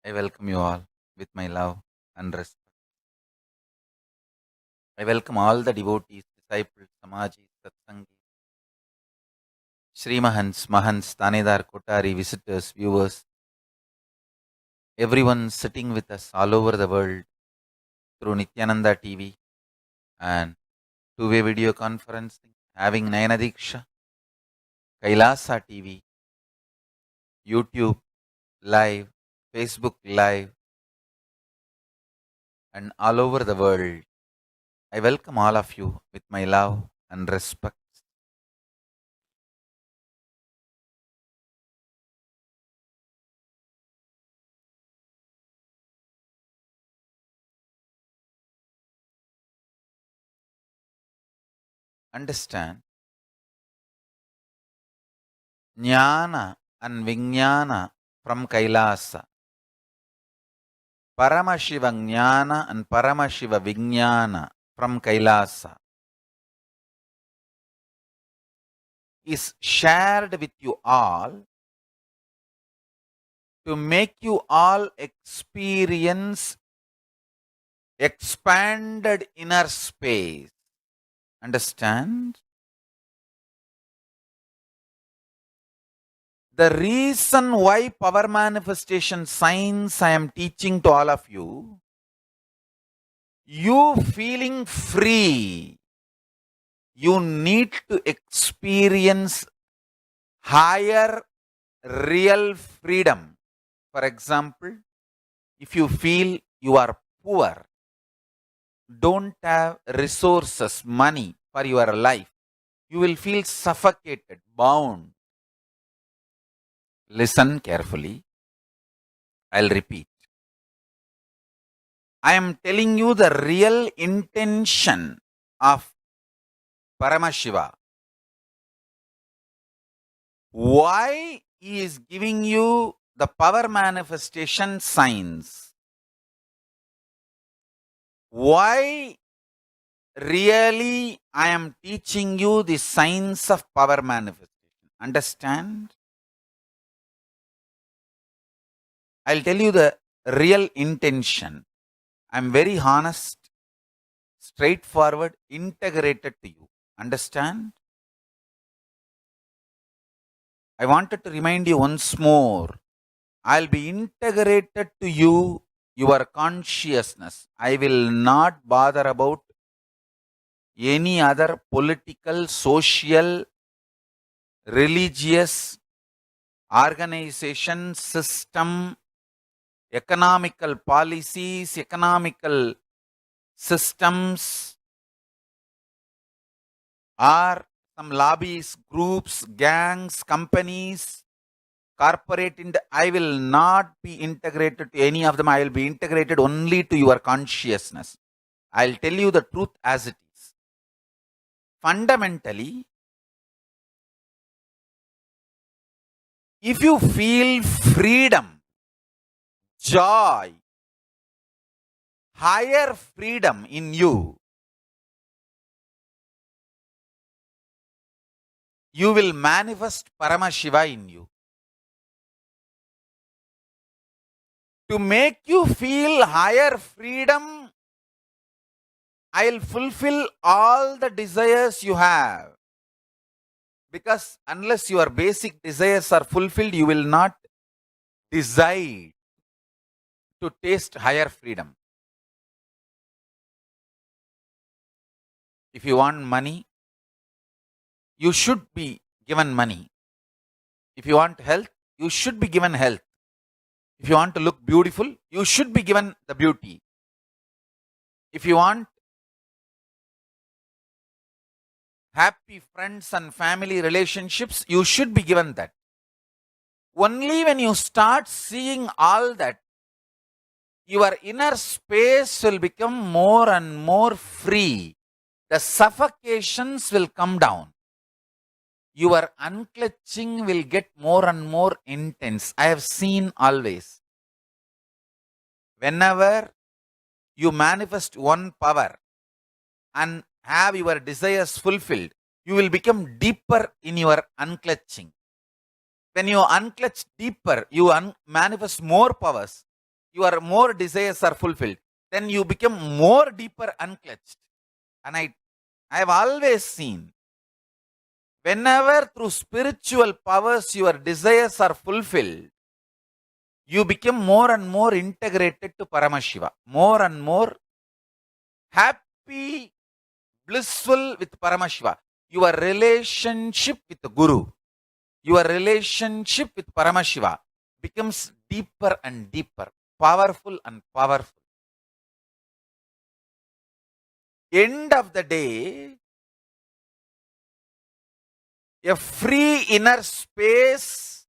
I welcome you all with my love and respect. I welcome all the devotees, disciples, Samajis, Satsangis, Shri Mahants, Mahants, Tanedar, Kotari, visitors, viewers, everyone sitting with us all over the world through Nityananda TV and two-way video conferencing, having Nayana Diksha, Kailasa TV, YouTube Live, Facebook Live, and all over the world. I welcome all of you with my love and respect. Understand, Jnana and Vijnana from Kailasa, Paramashiva Jnana and Paramashiva Vijnana from Kailasa is shared with you all to make you all experience expanded inner space. Understand? The reason why power manifestation science I am teaching to all of you feeling free, you need to experience higher real freedom. For example, if you feel you are poor, don't have resources, money for your life, you will feel suffocated, bound. Listen carefully. I'll repeat. I am telling you the real intention of Paramashiva. Why he is giving you the power manifestation signs? Why really I am teaching you the signs of power manifestation? Understand? I'll tell you the real intention. I'm very honest, straightforward, integrated to you. Understand? I wanted to remind you once more. I'll be integrated to you, your consciousness. I will not bother about any other political, social, religious organization, system, economical policies, economical systems, or some lobbies, groups, gangs, companies, corporate. I will not be integrated to any of them. I will be integrated only to your consciousness. I'll tell you the truth as it is. Fundamentally, if you feel freedom, joy, higher freedom in you, you will manifest Paramashiva in you. To make you feel higher freedom, I'll fulfill all the desires you have. Because unless your basic desires are fulfilled, you will not decide to taste higher freedom. If you want money, you should be given money. If you want health, you should be given health. If you want to look beautiful, you should be given the beauty. If you want happy friends and family relationships, you should be given that. Only when you start seeing all that, your inner space will become more and more free. The suffocations will come down. Your unclutching will get more and more intense. I have seen always. Whenever you manifest one power and have your desires fulfilled, you will become deeper in your unclutching. When you unclutch deeper, you manifest more powers. your more desires are fulfilled, then you become more deeper unclutched. And I have always seen, whenever through spiritual powers your desires are fulfilled, you become more and more integrated to Paramashiva, more and more happy, blissful with Paramashiva. Your relationship with the Guru, your relationship with Paramashiva becomes deeper and deeper, powerful and powerful. End of the day, a free inner space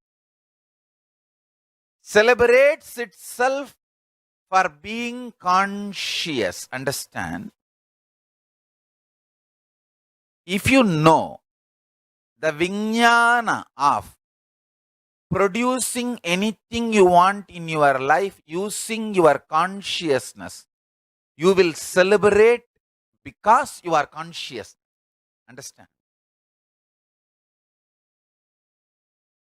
celebrates itself for being conscious. Understand? If you know the vijnana of producing anything you want in your life using your consciousness, you will celebrate because you are conscious. Understand?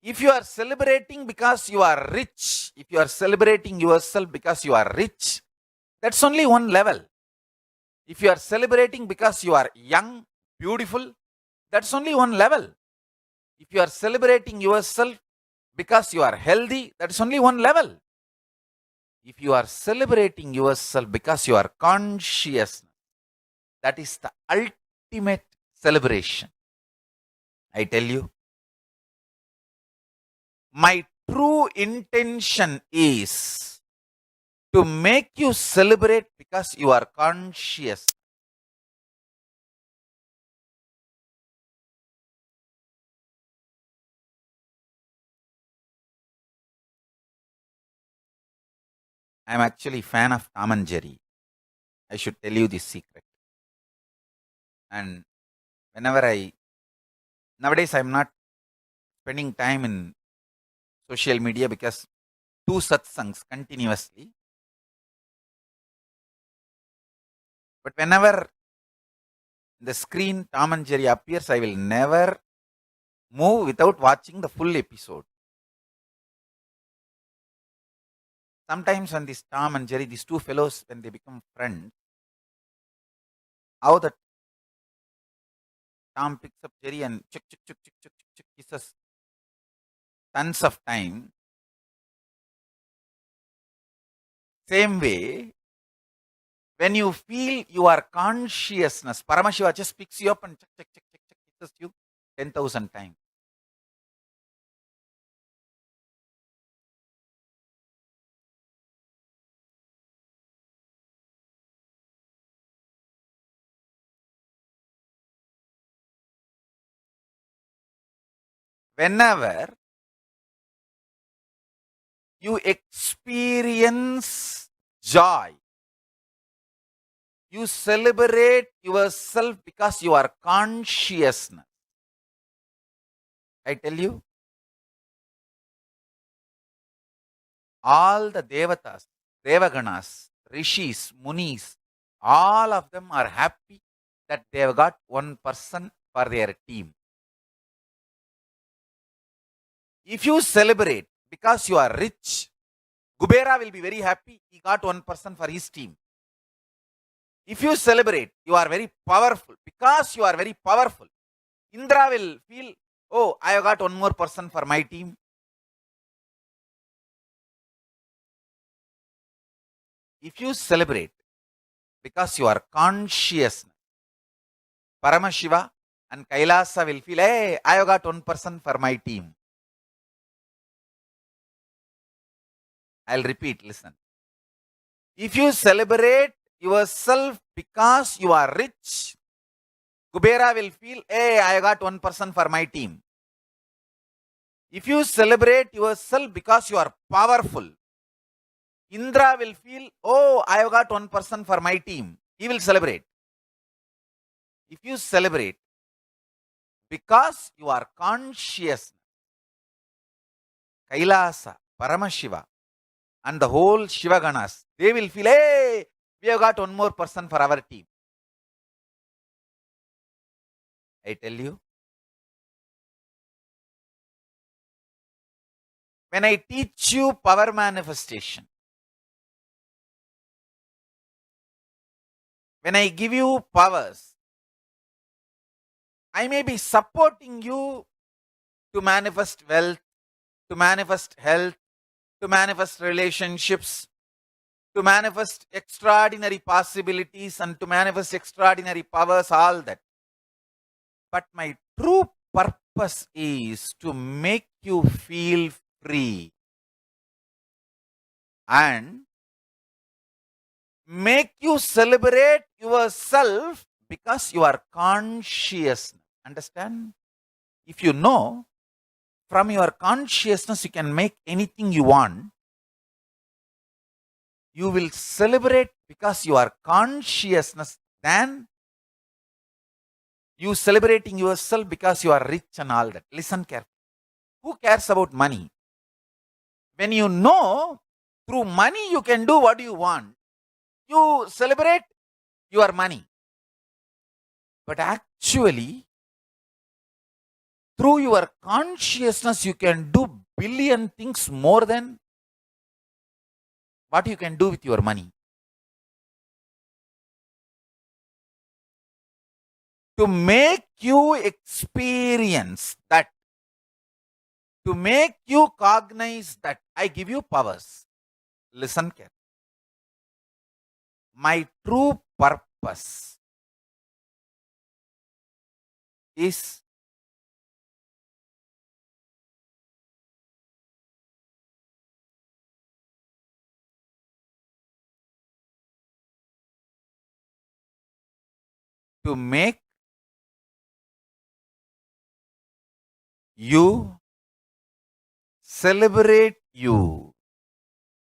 If you are celebrating because you are rich, if you are celebrating yourself because you are rich, that's only one level. If you are celebrating because you are young, beautiful, that's only one level. If you are celebrating yourself because you are healthy, that's only one level. If you are celebrating yourself because you are conscious, that is the ultimate celebration. I tell you, my true intention is to make you celebrate because you are conscious. I am actually a fan of Tom and Jerry. I should tell you this secret. And nowadays I am not spending time in social media because two satsangs continuously. But whenever the screen Tom and Jerry appears, I will never move without watching the full episode. Sometimes when this Tom and Jerry, these two fellows, when they become friends, how that Tom picks up Jerry and kisses tons of time. Same way, when you feel your consciousness, Paramashiva just picks you up and kisses you 10,000 times. Whenever you experience joy, you celebrate yourself because you are consciousness. I tell you, all the devatas, devaganas, rishis, munis, all of them are happy that they have got one person for their team. If you celebrate because you are rich, Kubera will be very happy, he got one person for his team. If you celebrate, you are very powerful. Because you are very powerful, Indra will feel, oh, I have got one more person for my team. If you celebrate because you are conscious, Paramashiva and Kailasa will feel, hey, I have got one person for my team. I'll repeat, listen. If you celebrate yourself because you are rich, Kubera will feel, hey, I got one person for my team. If you celebrate yourself because you are powerful, Indra will feel, oh, I have got one person for my team. He will celebrate. If you celebrate because you are conscious, Kailasa, Paramashiva, and the whole Shiva Ganas, they will feel, hey, we have got one more person for our team. I tell you, when I teach you power manifestation, when I give you powers, I may be supporting you to manifest wealth, to manifest health, to manifest relationships, to manifest extraordinary possibilities, and to manifest extraordinary powers, all that. But my true purpose is to make you feel free and make you celebrate yourself because you are conscious. Understand? If you know, from your consciousness you can make anything you want, you will celebrate because you are consciousness than you celebrating yourself because you are rich and all that. Listen carefully. Who cares about money? When you know through money you can do what you want, you celebrate your money. But actually, through your consciousness, you can do billion things more than what you can do with your money. To make you experience that, to make you cognize that, I give you powers. Listen carefully. My true purpose is to make you celebrate you.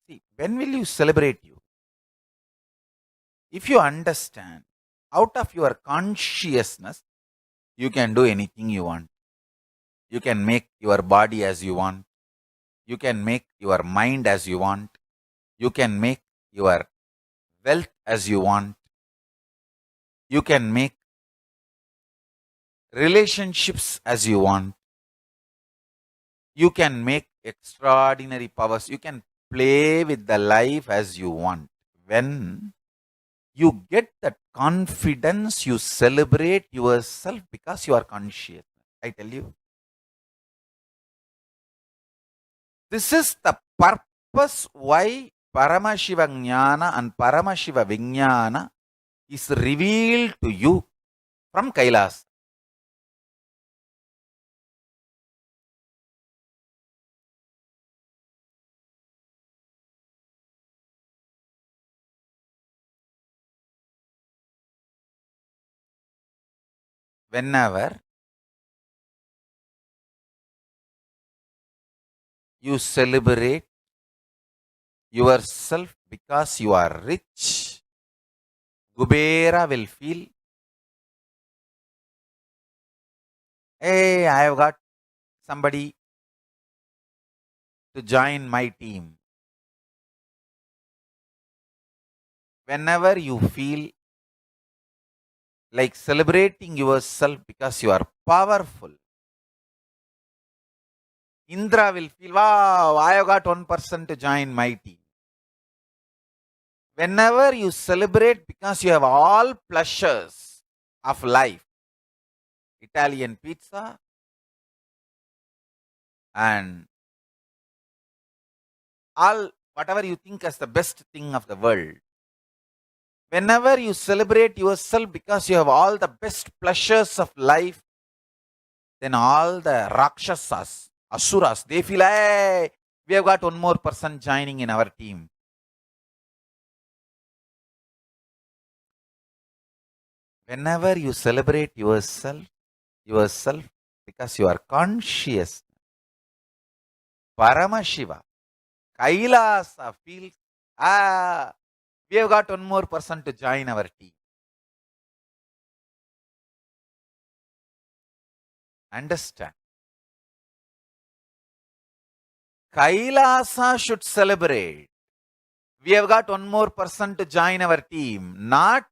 See, when will you celebrate you? If you understand, out of your consciousness, you can do anything you want. You can make your body as you want. You can make your mind as you want. You can make your wealth as you want. You can make relationships as you want. You can make extraordinary powers. You can play with the life as you want. When you get that confidence, you celebrate yourself because you are conscious. I tell you. This is the purpose why Paramashiva Jnana and Paramashiva Vijnana is revealed to you from Kailas. Whenever you celebrate yourself because you are rich, Kubera will feel, hey, I have got somebody to join my team. Whenever you feel like celebrating yourself because you are powerful, Indra will feel, wow, I have got one person to join my team. Whenever you celebrate because you have all pleasures of life, Italian pizza and all whatever you think as the best thing of the world, whenever you celebrate yourself because you have all the best pleasures of life, then all the Rakshasas, Asuras, they feel, hey, we have got one more person joining in our team. Whenever you celebrate yourself because you are conscious, Paramashiva, Kailasa feels, we have got one more person to join our team. Understand? Kailasa should celebrate. We have got one more person to join our team. Not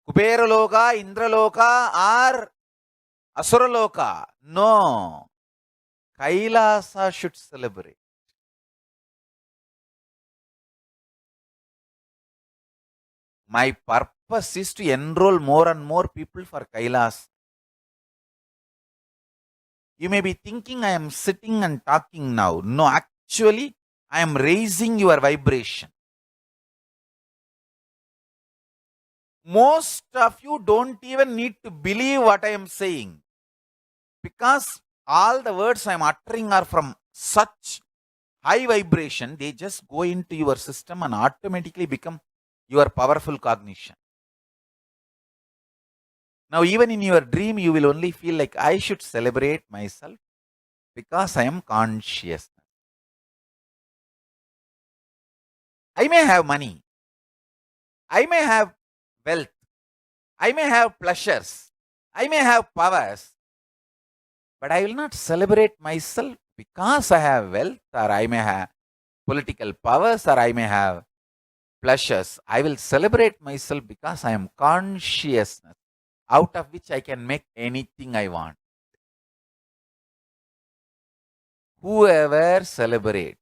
Kuberaloka, Indraloka, or Asuraloka. No. Kailasa should celebrate. My purpose purpose is to enroll more and more people for Kailas. You may be thinking I am sitting and talking now. No, actually, I am raising your vibration. Most of you don't even need to believe what I am saying, because all the words I am uttering are from such high vibration, they just go into your system and automatically become your powerful cognition. Now, even in your dream, you will only feel like I should celebrate myself because I am conscious. I may have money, I may have wealth, I may have pleasures, I may have powers, but I will not celebrate myself because I have wealth, or I may have political powers, or I may have pleasures. I will celebrate myself because I am consciousness, out of which I can make anything I want. Whoever celebrates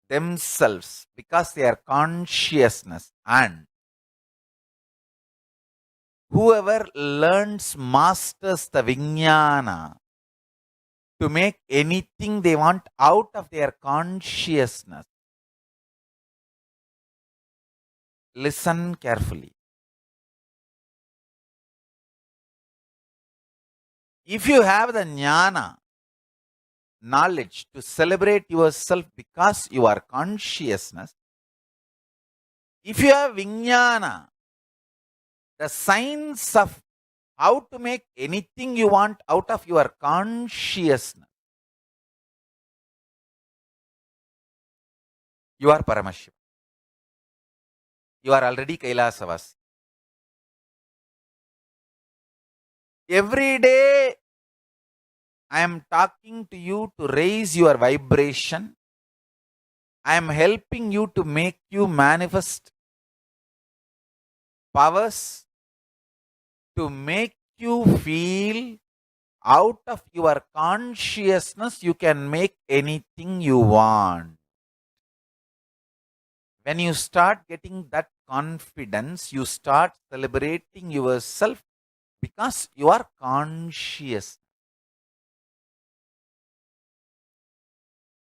themselves because they are consciousness, and whoever learns, masters the Vijnana to make anything they want out of their consciousness. Listen carefully. If you have the jnana, knowledge, to celebrate yourself because you are consciousness, if you have Vijnana, the science of how to make anything you want out of your consciousness, you are Paramashiva. You are already Kailasavas. Every day I am talking to you to raise your vibration. I am helping you to make you manifest powers, to make you feel out of your consciousness you can make anything you want. When you start getting that confidence, you start celebrating yourself because you are conscious.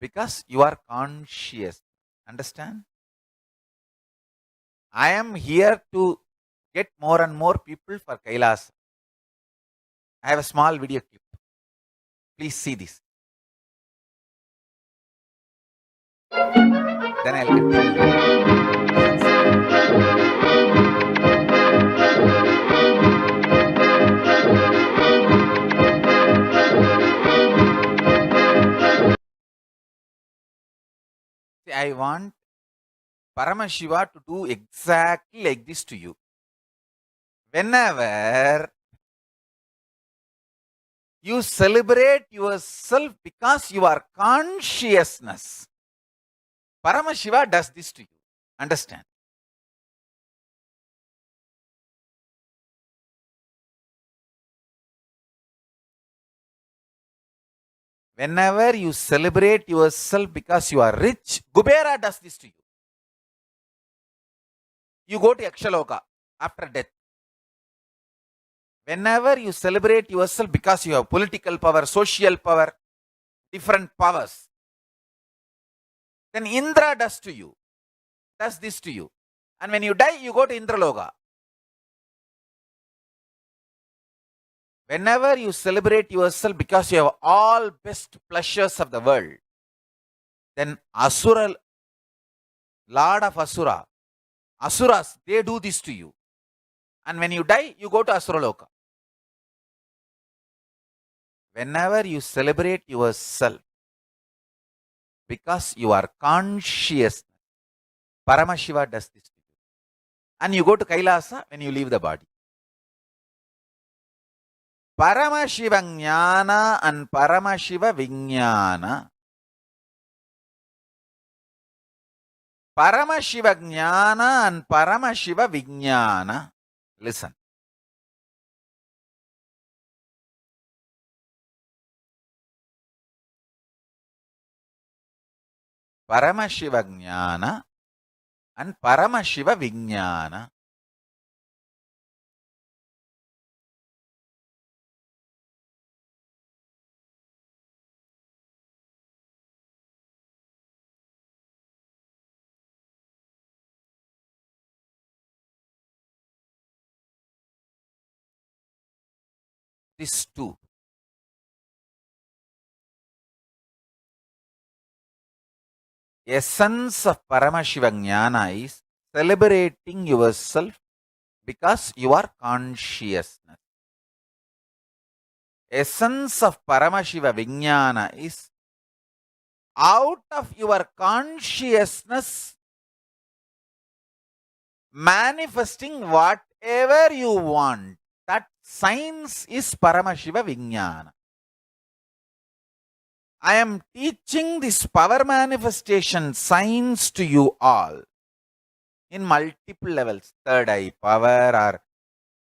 Because you are conscious. Understand? I am here to get more and more people for Kailas. I have a small video clip. Please see this. Then I'll continue. See, I want Paramashiva to do exactly like this to you. Whenever you celebrate yourself because you are consciousness, Paramashiva does this to you. Understand? Whenever you celebrate yourself because you are rich, Kubera does this to you. You go to Yakshaloka after death. Whenever you celebrate yourself because you have political power, social power, different powers, then Indra does this to you. And when you die, you go to Indraloka. Whenever you celebrate yourself because you have all best pleasures of the world, then Asura, Lord of Asura, Asuras, they do this to you. And when you die, you go to Asuraloka. Whenever you celebrate yourself because you are conscious, Paramashiva does this to you. And you go to Kailasa when you leave the body. Paramashiva Jnana and Paramashiva Vijnana. Paramashiva Jnana and Paramashiva Vijnana. Listen. Paramashiva Jnana and Paramashiva Vijnana. These two. Essence of Paramashiva Jnana is celebrating yourself because you are consciousness. Essence of Paramashiva Vijnana is out of your consciousness manifesting whatever you want. That science is Paramashiva Vijnana. I am teaching this power manifestation science to you all in multiple levels. Third eye power, or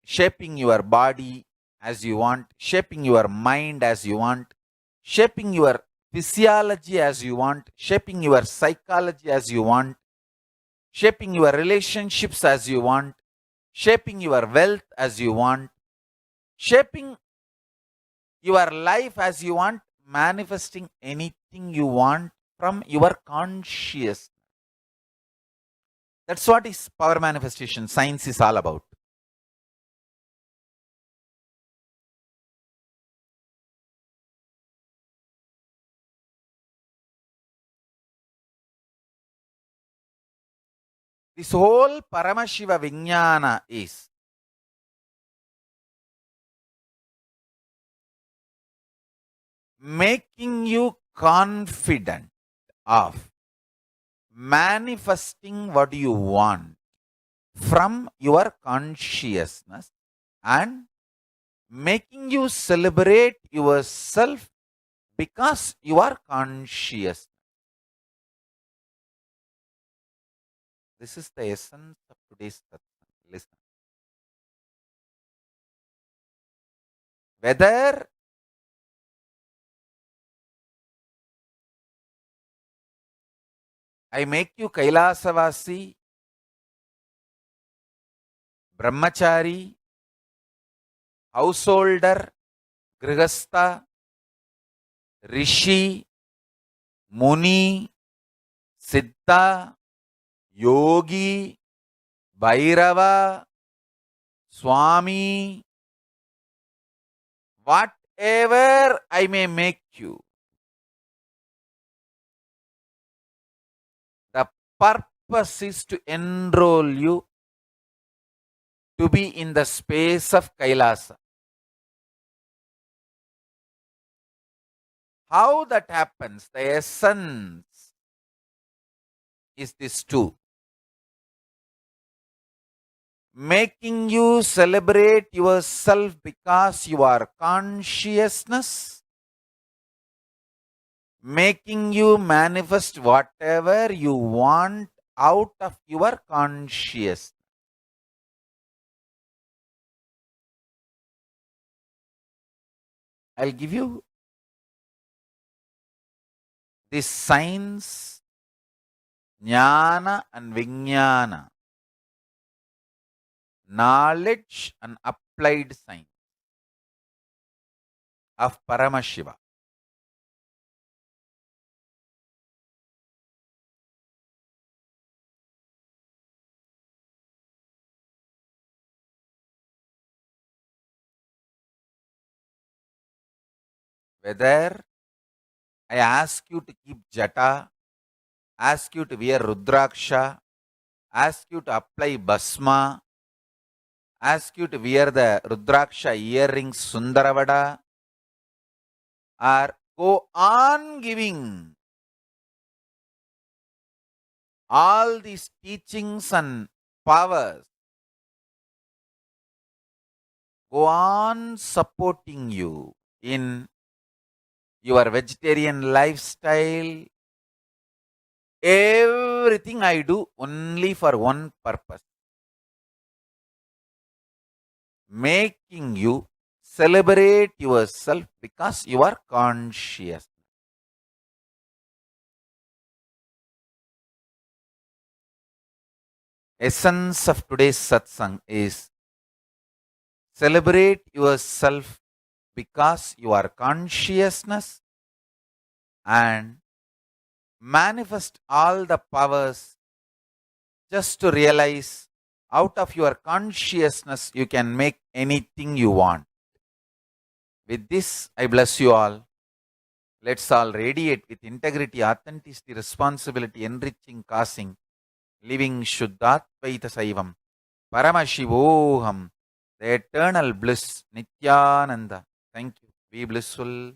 shaping your body as you want, shaping your mind as you want, shaping your physiology as you want, shaping your psychology as you want, shaping your relationships as you want, shaping your wealth as you want, shaping your life as you want, manifesting anything you want from your conscious. That's what is power manifestation science is all about. This whole Paramashiva Vijnana is making you confident of manifesting what you want from your consciousness and making you celebrate yourself because you are conscious. This is the essence of today's satsang. Listen. Whether I make you Kailasavasi, Brahmachari, householder, Grihastha, Rishi, Muni, Siddha, Yogi, Bhairava, Swami, whatever I may make you, the purpose is to enroll you to be in the space of Kailasa. How that happens, the essence is this two. Making you celebrate yourself because you are consciousness, making you manifest whatever you want out of your consciousness. I'll give you this science, jnana and vijnana, knowledge and applied science of Paramashiva. Whether I ask you to keep jata, ask you to wear rudraksha, ask you to apply basma, ask you to wear the rudraksha earrings sundaravada, or go on giving all these teachings and powers, go on supporting you in your vegetarian lifestyle. Everything I do only for one purpose, making you celebrate yourself because you are conscious. essence of today's satsang is celebrate yourself because you are consciousness and manifest all the powers just to realize out of your consciousness you can make anything you want. With this, I bless you all. Let's all radiate with integrity, authenticity, responsibility, enriching, causing, living Shuddhatvaita Saivam, Paramashivoham, the eternal bliss, Nityananda. Thank you. Be blissful.